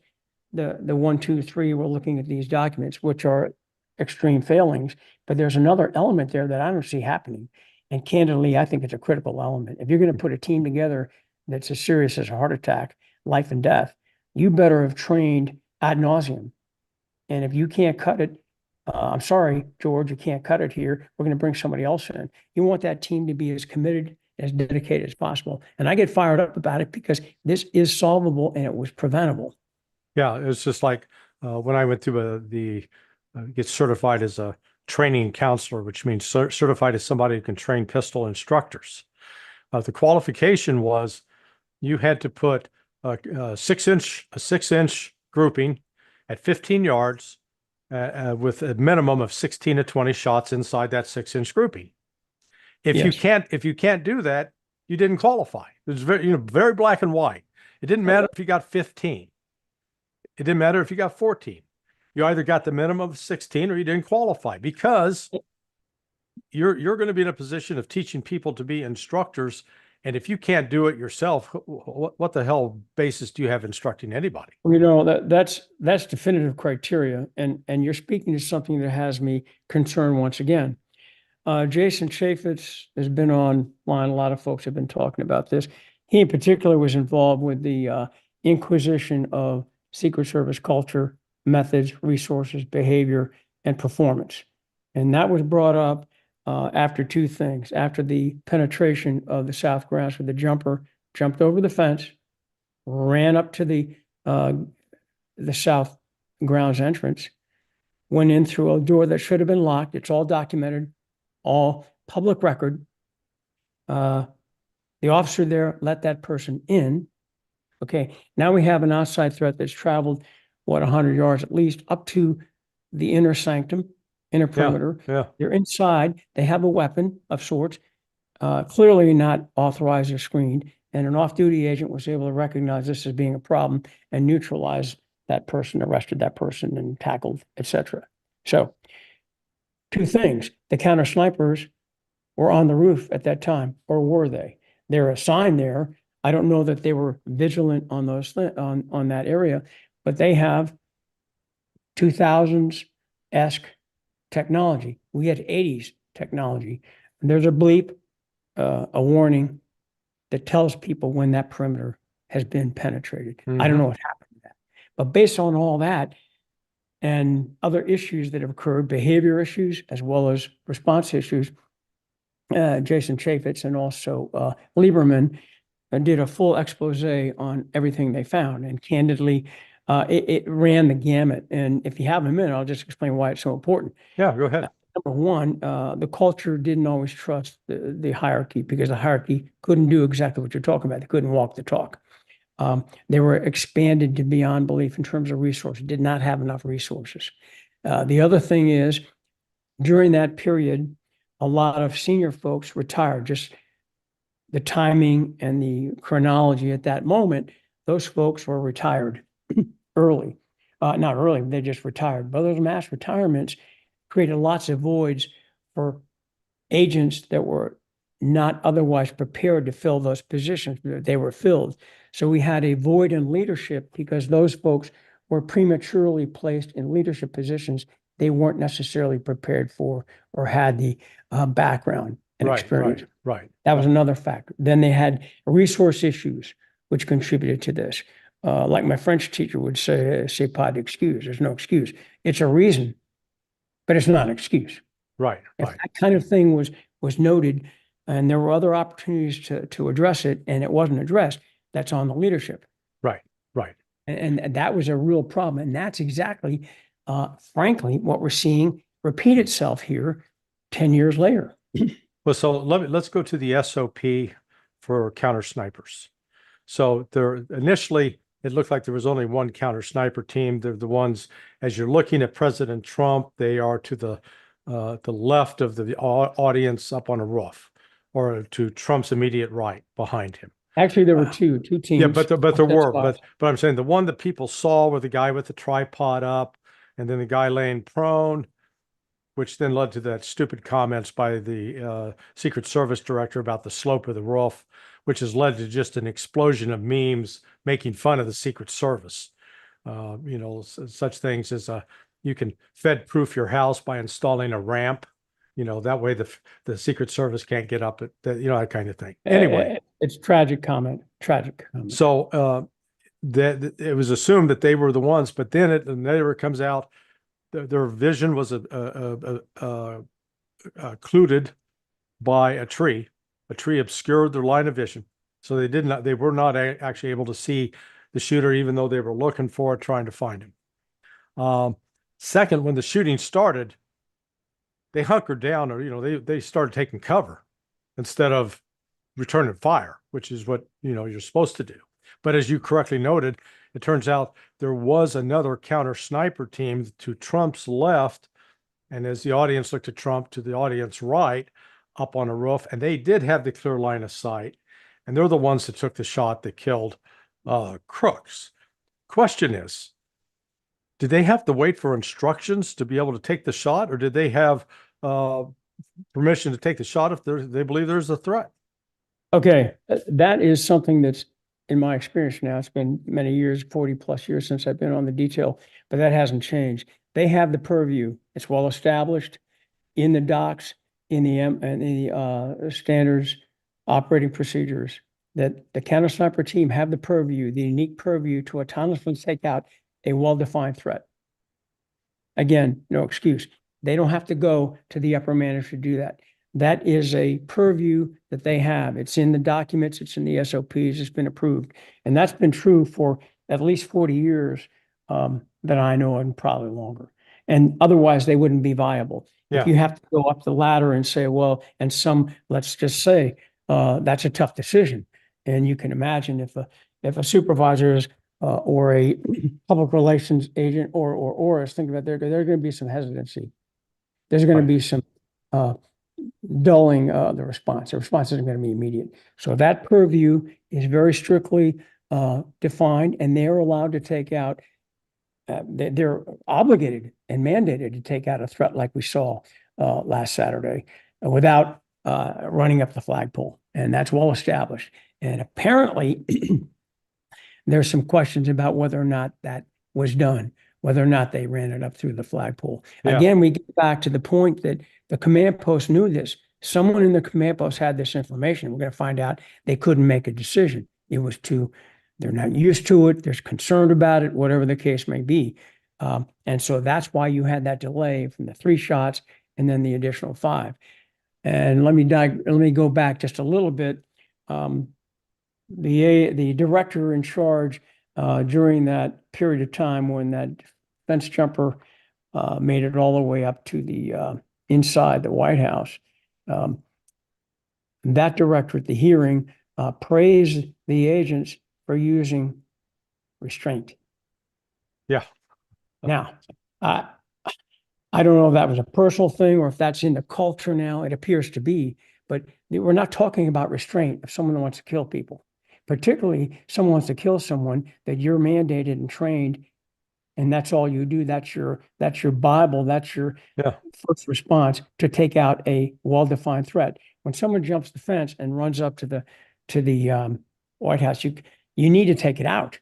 the 1, 2, 3, we're looking at these documents, which are extreme failings, but there's another element there that I don't see happening. And candidly, I think it's a critical element. If you're going to put a team together that's as serious as a heart attack, life and death, you better have trained ad nauseum. And if you can't cut it, I'm sorry, George, you can't cut it here. We're going to bring somebody else in. You want that team to be as committed, as dedicated as possible. And I get fired up about it because this is solvable and it was preventable. Yeah. It's just like when I went through get certified as a training counselor, which means certified as somebody who can train pistol instructors. The qualification was you had to put a 6-inch grouping at 15 yards with a minimum of 16 to 20 shots inside that 6-inch grouping. If you can't do that, you didn't qualify. It was very black and white. It didn't matter if you got 15. It didn't matter if you got 14. You either got the minimum of 16 or you didn't qualify, because you're going to be in a position of teaching people to be instructors. And if you can't do it yourself, what the hell basis do you have instructing anybody? That's definitive criteria. And you're speaking to something that has me concerned once again. Jason Chaffetz has been online. A lot of folks have been talking about this. He in particular was involved with the inquisition of Secret Service culture, methods, resources, behavior, and performance. And that was brought up after two things. After the penetration of the South grounds, where the jumper jumped over the fence, ran up to the South grounds entrance, went in through a door that should have been locked. It's all documented, all public record. The officer there let that person in. Okay, now we have an outside threat that's traveled 100 yards at least, up to the inner sanctum, inner perimeter. Yeah. They're inside. They have a weapon of sorts, clearly not authorized or screened. And an off-duty agent was able to recognize this as being a problem and neutralize that person, arrested that person, and tackled, etc. So, two things: the counter snipers were on the roof at that time, or were they? They're assigned there. I don't know that they were vigilant on those on that area, but they have 2000s-esque technology. We had 80s technology. And there's a bleep, a warning that tells people when that perimeter has been penetrated. I don't know what happened to that, but based on all that and other issues that have occurred, behavior issues as well as response issues, Jason Chaffetz and also Lieberman did a full expose on everything they found. And candidly, it ran the gamut. And if you have a minute, I'll just explain why it's so important. Yeah, go ahead. Number one, the culture didn't always trust the hierarchy, because the hierarchy couldn't do exactly what you're talking about. They couldn't walk the talk. They were expanded to beyond belief in terms of resources, did not have enough resources. The other thing is, during that period, a lot of senior folks retired. Just the timing and the chronology at that moment, those folks were retired early. Not early, they just retired. But those mass retirements created lots of voids for agents that were not otherwise prepared to fill those positions. They were filled. So we had a void in leadership because those folks were prematurely placed in leadership positions they weren't necessarily prepared for or had the background and experience. Right. That was another factor. Then they had resource issues, which contributed to this. Like my French teacher would say, c'est pas d'excuse. There's no excuse. It's a reason, but it's not an excuse. Right. If that kind of thing was noted, and there were other opportunities to address it, and it wasn't addressed, that's on the leadership. Right. And that was a real problem. And that's exactly, frankly, what we're seeing repeat itself here 10 years later. Well, so let's go to the SOP for counter snipers. So there initially, it looked like there was only one counter sniper team. They're the ones, as you're looking at President Trump, they are to the left of the audience up on a roof, or to Trump's immediate right behind him. Actually, there were two teams. Yeah, but there were, but I'm saying the one that people saw were the guy with the tripod up, and then the guy laying prone, which then led to that stupid comments by the Secret Service director about the slope of the roof, which has led to just an explosion of memes making fun of the Secret Service. Such things as you can Fed-proof your house by installing a ramp. That way the Secret Service can't get up at that kind of thing. Anyway, it's tragic comment. So that it was assumed that they were the ones, but then it later comes out their vision was occluded by a tree. A tree obscured their line of vision, so they were not actually able to see the shooter, even though they were looking for it, trying to find him. Second, when the shooting started, they hunkered down, or they started taking cover instead of returning fire, which is what you're supposed to do. But as you correctly noted, it turns out there was another counter sniper team to Trump's left, and as the audience looked at Trump, to the audience right, up on a roof, and they did have the clear line of sight, and they're the ones that took the shot that killed Crooks. Question is, did they have to wait for instructions to be able to take the shot, or did they have permission to take the shot if they believe there's a threat? Okay, that is something that's, in my experience now, it's been many years, 40 plus years since I've been on the detail, but that hasn't changed. They have the purview. It's well established in the docs, in the standards, operating procedures, that the counter sniper team have the purview, the unique purview to autonomously take out a well-defined threat. Again, no excuse. They don't have to go to the upper manager to do that. That is a purview that they have. It's in the documents, it's in the SOPs, it's been approved. And that's been true for at least 40 years that I know, and probably longer. And otherwise they wouldn't be viable. Yeah. If you have to go up the ladder and say, well, and let's just say, that's a tough decision. And you can imagine if a supervisor or a public relations agent or is thinking about there's going to be some hesitancy. There's going to Right. be some dulling the response. The response isn't going to be immediate. So that purview is very strictly defined, and they're allowed to take out. They're obligated and mandated to take out a threat like we saw last Saturday without running up the flagpole, and that's well established. And apparently, there's some questions about whether or not that was done, whether or not they ran it up through the flagpole. Yeah. Again, we get back to the point that the command post knew this. Someone in the command post had this information. We're going to find out they couldn't make a decision. It was they're not used to it. They're concerned about it, whatever the case may be. And so that's why you had that delay from the 3 shots and then the additional 5. And let me go back just a little bit. The director in charge during that period of time when that fence jumper made it all the way up to the inside the White House, that director at the hearing praised the agents for using restraint. Yeah. Now, I don't know if that was a personal thing or if that's in the culture now. It appears to be, but we're not talking about restraint if someone wants to kill people, particularly someone wants to kill someone that you're mandated and trained, and that's all you do. That's your Bible. That's your first response to take out a well-defined threat. When someone jumps the fence and runs up to the White House, you need to take it out.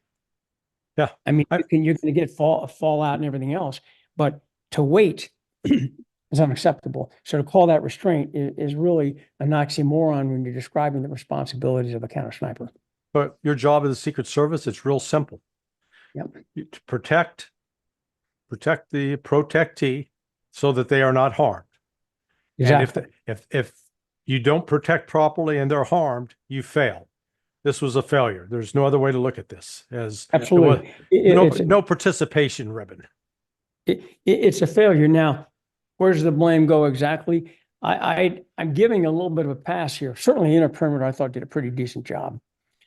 Yeah. I mean, you're going to get fallout and everything else, but to wait is unacceptable. So to call that restraint is really an oxymoron when you're describing the responsibilities of a counter sniper. But your job as the Secret Service, it's real simple. Yep. To protect the protectee so that they are not harmed. Exactly. And if you don't protect properly and they're harmed, you fail. This was a failure. There's no other way to look at this. As absolutely, no participation ribbon. It's a failure. Now, where does the blame go exactly? I'm giving a little bit of a pass here. Certainly, Inner Perimeter, I thought, did a pretty decent job.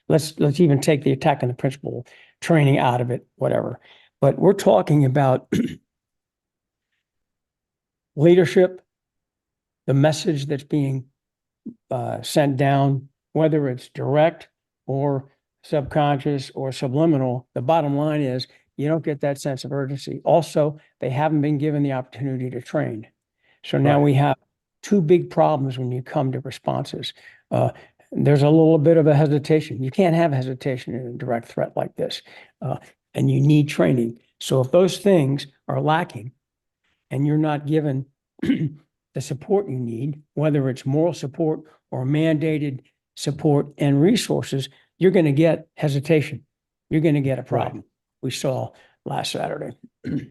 Let's even take the attack and the principal training out of it, whatever. But we're talking about leadership, the message that's being sent down, whether it's direct or subconscious or subliminal. The bottom line is you don't get that sense of urgency. Also, they haven't been given the opportunity to train. So now we have 2 big problems when you come to responses. There's a little bit of a hesitation. You can't have hesitation in a direct threat like this, and you need training. So if those things are lacking and you're not given the support you need, whether it's moral support or mandated support and resources, you're going to get hesitation. You're going to get a problem. We saw last Saturday.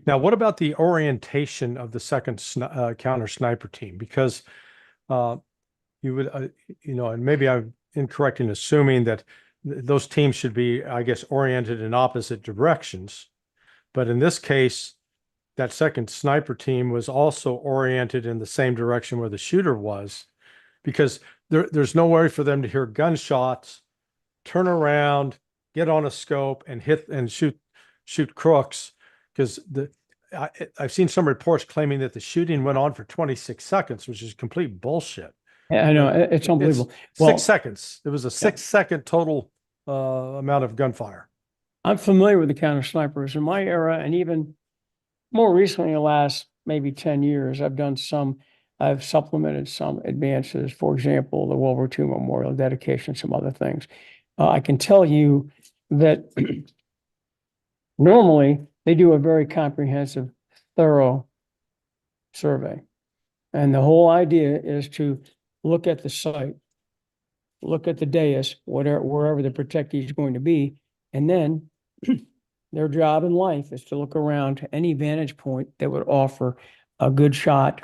Now, what about the orientation of the second counter sniper team? Because you would, and maybe I'm incorrect in assuming that those teams should be, I guess, oriented in opposite directions. But in this case, that second sniper team was also oriented in the same direction where the shooter was, because there's no way for them to hear gunshots, turn around, get on a scope, and hit and shoot crooks. Because I've seen some reports claiming that the shooting went on for 26 seconds, which is complete bullshit. Yeah, I know, it's unbelievable. It's 6 seconds. It was a 6-second total amount of gunfire. I'm familiar with the counter snipers in my era, and even more recently, the last maybe 10 years, I've supplemented some advances. For example, the World War II Memorial dedication, some other things. I can tell you that normally they do a very comprehensive, thorough survey. And the whole idea is to look at the site, look at the dais, wherever the protectee is going to be, and then their job in life is to look around to any vantage point that would offer a good shot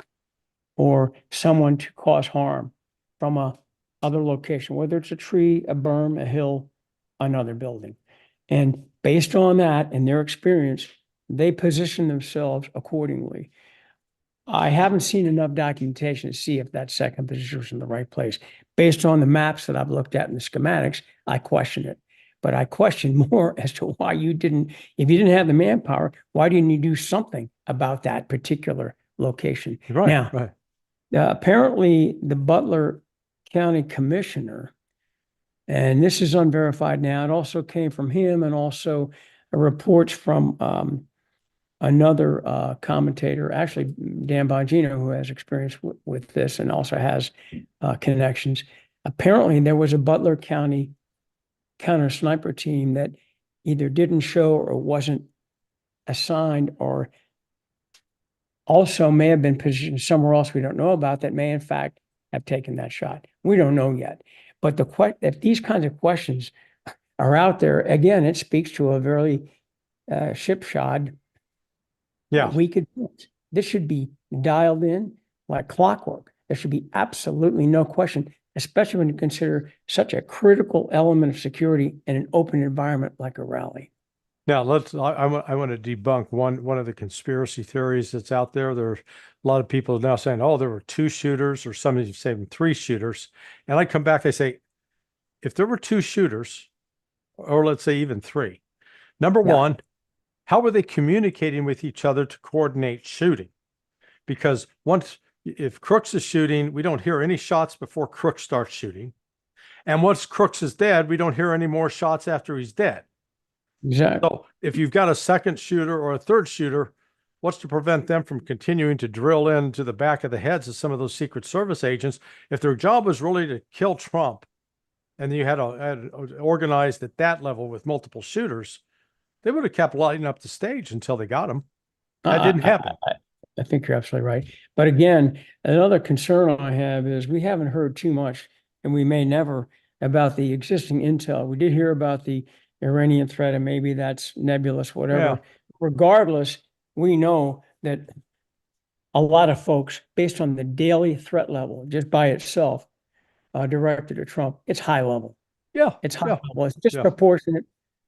or someone to cause harm from a other location, whether it's a tree, a berm, a hill, another building. And based on that and their experience, they position themselves accordingly. I haven't seen enough documentation to see if that second position was in the right place. Based on the maps that I've looked at in the schematics, I question it. But I question more as to why you didn't, if you didn't have the manpower, why didn't you do something about that particular location? Right, Now, right. apparently the Butler County Commissioner, and this is unverified now, it also came from him and also reports from another commentator, actually Dan Bongino, who has experience with this and also has connections. Apparently, there was a Butler County counter sniper team that either didn't show or wasn't assigned, or also may have been positioned somewhere else we don't know about, that may in fact have taken that shot. We don't know yet. But if these kinds of questions are out there, again, it speaks to a very shipshod Yeah. weak advance. This should be dialed in like clockwork. There should be absolutely no question, especially when you consider such a critical element of security in an open environment like a rally. Now I want to debunk one of the conspiracy theories that's out there. There's a lot of people now saying, oh, there were 2 shooters, or some of you saying 3 shooters. And I come back, I say, if there were 2 shooters, or let's say even 3, number Yeah. one, how were they communicating with each other to coordinate shooting? Because if Crooks is shooting, we don't hear any shots before Crooks starts shooting. And once Crooks is dead, we don't hear any more shots after he's dead. Exactly. So if you've got a second shooter or a third shooter, what's to prevent them from continuing to drill into the back of the heads of some of those Secret Service agents? If their job was really to kill Trump, and you had organized at that level with multiple shooters, they would have kept lighting up the stage until they got him. That didn't happen. I think you're absolutely right. But again, another concern I have is we haven't heard too much, and we may never, about the existing intel. We did hear about the Iranian threat, and maybe that's nebulous, whatever. Yeah. Regardless, we know that a lot of folks, based on the daily threat level, just by itself, directed to Trump, it's high level. Yeah. It's high Yeah. level. It's disproportionate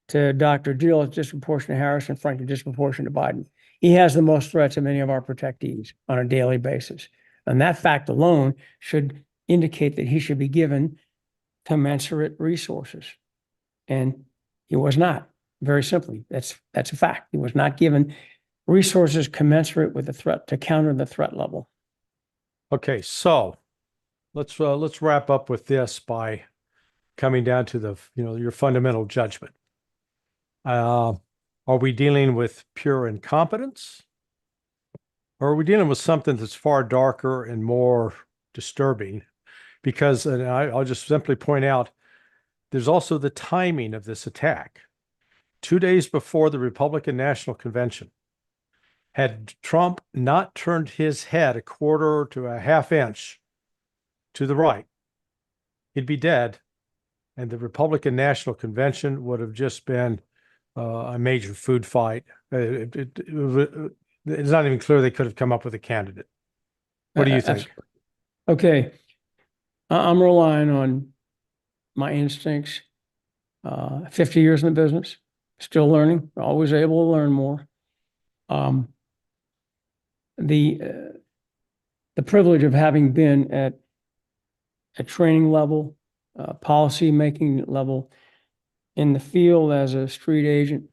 to Dr. Deal. It's disproportionate to Harris, and frankly, disproportionate to Biden. He has the most threats of any of our protectees on a daily basis. And that fact alone should indicate that he should be given commensurate resources. And he was not, very simply. That's a fact. He was not given resources commensurate with the threat to counter the threat level. Okay, so let's wrap up with this by coming down to your fundamental judgment. Are we dealing with pure incompetence, or are we dealing with something that's far darker and more disturbing? Because, and I'll just simply point out, there's also the timing of this attack. 2 days before the Republican National Convention, had Trump not turned his head a quarter to a half inch to the right, he'd be dead, and the Republican National Convention would have just been a major food fight. It's not even clear they could have come up with a candidate. What do you think? Okay. I'm relying on my instincts. 50 years in the business, still learning, always able to learn more. The privilege of having been at a training level, policy making level, in the field as a street agent,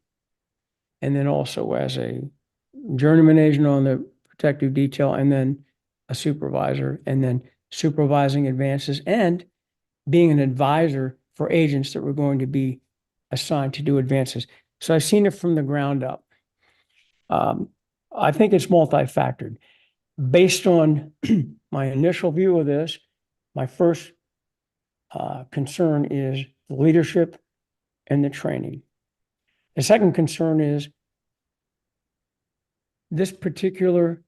and then also as a journeyman agent on the protective detail, and then a supervisor, and then supervising advances, and being an advisor for agents that were going to be assigned to do advances. So I've seen it from the ground up. I think it's multifactored. Based on my initial view of this, my first concern is the leadership and the training. The second concern is this particular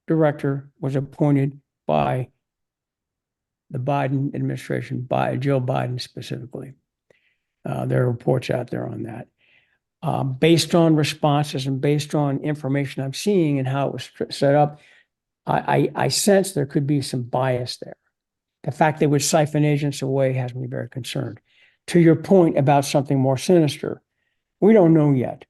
director was appointed by the Biden administration, by Joe Biden specifically. There are reports out there on that. Based on responses and based on information I'm seeing and how it was set up, I sense there could be some bias there. The fact they would siphon agents away has me very concerned. To your point about something more sinister, we don't know yet,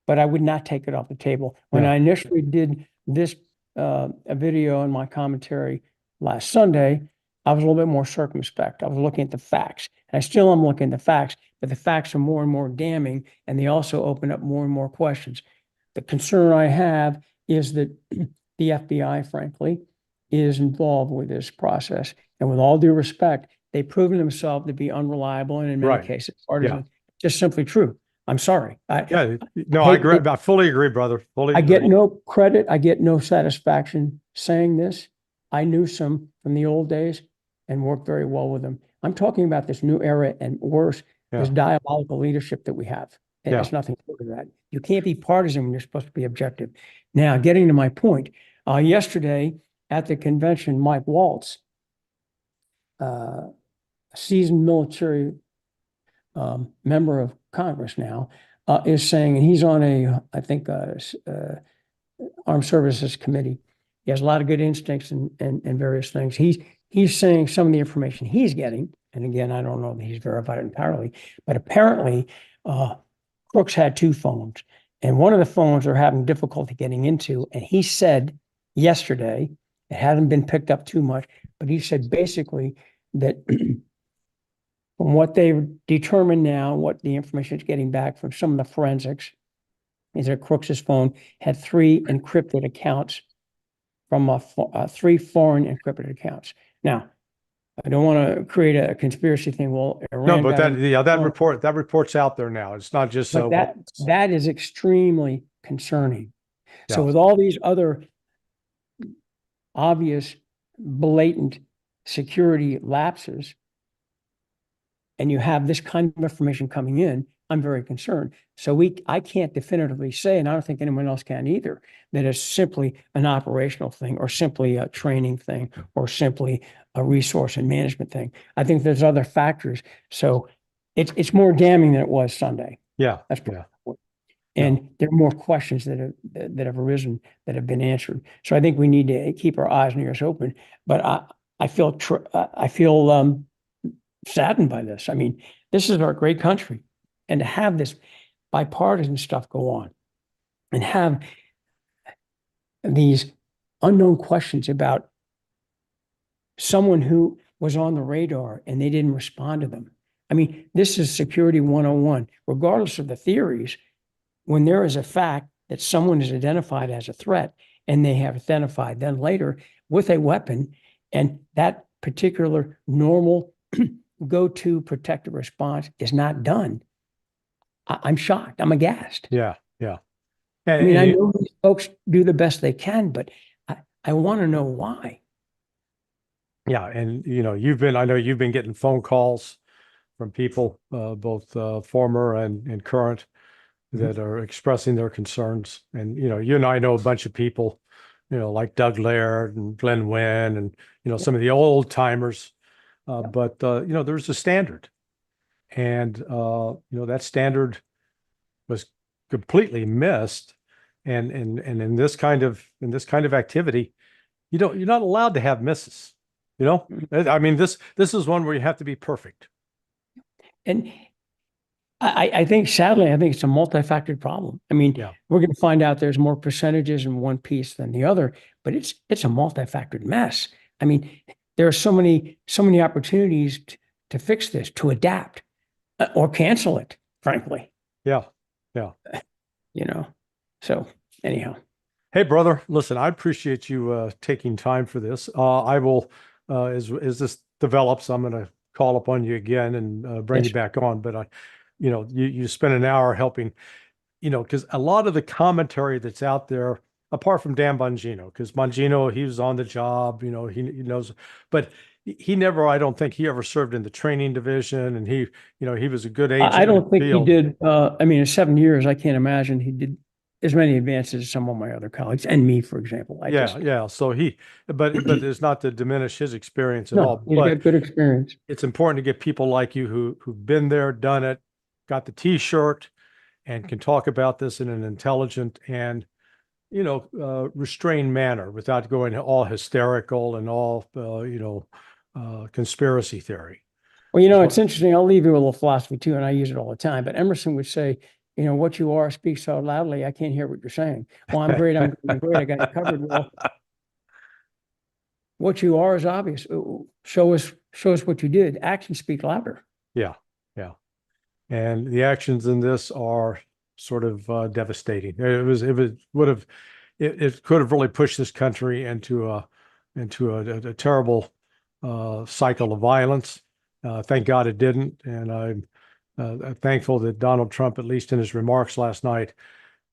but I would not take it off the table. When I initially did this a video in my commentary last Sunday, I was a little bit more circumspect. I was looking at the facts, and I still am looking at the facts, but the facts are more and more damning, and they also open up more and more questions. The concern I have is that the FBI, frankly, is involved with this process. And with all due respect, they've proven themselves to be unreliable and in many Right. cases partisan. Just simply true. I'm sorry. Yeah, no, I agree. I fully agree, brother. Fully I get agree. no credit. I get no satisfaction saying this. I knew some from the old days and worked very well with them. I'm talking about this new era and worse, this Yeah. diabolical leadership that we have. And Yeah. it's nothing to do with that. You can't be partisan when you're supposed to be objective. Now, getting to my point, yesterday at the convention, Mike Waltz, a seasoned military member of Congress now, is saying, and he's on I think, Armed Services Committee. He has a lot of good instincts and various things. He's saying some of the information he's getting, and again, I don't know that he's verified it entirely, but apparently Crooks had two phones, and one of the phones they're having difficulty getting into, and he said yesterday, it hadn't been picked up too much, but he said basically that from what they've determined now, what the information is getting back from some of the forensics, is that Crooks's phone had three encrypted accounts from three foreign encrypted accounts. Now, I don't want to create a conspiracy thing. Well, No, Iran but got that report's out there now. It's not just but that is extremely concerning. So with all these other obvious, blatant security lapses, and you have this kind of information coming in, I'm very concerned. So I can't definitively say, and I don't think anyone else can either, that it's simply an operational thing or simply a training thing or simply a resource and management thing. I think there's other factors. So it's more damning than it was Sunday. Yeah. That's and there are more questions that have arisen that have been answered. So I think we need to keep our eyes and ears open. But I feel saddened by this. I mean, this is our great country, and to have this bipartisan stuff go on and have these unknown questions about someone who was on the radar and they didn't respond to them. I mean, this is security 101, regardless of the theories. When there is a fact that someone is identified as a threat and they have identified then later with a weapon, and that particular normal go-to protective response is not done, I'm shocked. I'm aghast. Yeah. I mean, I know these folks do the best they can, but I want to know why. Yeah, and I know you've been getting phone calls from people, both former and current, that are expressing their concerns. And you and I know a bunch of people, like Doug Laird and Glenn Wynn, and some of the old timers. But there's a standard, and that standard was completely missed. And in this kind of activity, you're not allowed to have misses. I mean, this is one where you have to be perfect. And I think, sadly, it's a multifactored problem. I mean, we're going to find out there's more percentages in one piece than the other, but it's a multifactored mess. I mean, there are so many opportunities to fix this, to adapt, or cancel it, frankly. Yeah. So anyhow. Hey, brother, listen, I appreciate you taking time for this. I will, as this develops, I'm going to call upon you again and bring you back on. But you spent an hour helping, because a lot of the commentary that's out there, apart from Dan Bongino, because Bongino, he was on the job, he knows, but he never, I don't think he ever served in the training division, and he was a good agent. I don't think he did. I mean, in 7 years, I can't imagine he did as many advances as some of my other colleagues and me, for example. So but it's not to diminish his experience at all. He's got good experience. It's important to get people like you who've been there, done it, got the T-shirt, and can talk about this in an intelligent and restrained manner without going all hysterical and all conspiracy theory. Well, it's interesting. I'll leave you with a little philosophy too, and I use it all the time. But Emerson would say, what you are speaks so loudly, I can't hear what you're saying. Well, I'm great. I'm great. I got it covered. Well, what you are is obvious. Show us what you did. Actions speak louder. Yeah. And the actions in this are sort of devastating. It could have really pushed this country into a terrible cycle of violence. Thank God it didn't. And I'm thankful that Donald Trump, at least in his remarks last night,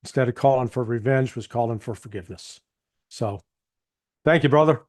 instead of calling for revenge, was calling for forgiveness. So thank you, brother.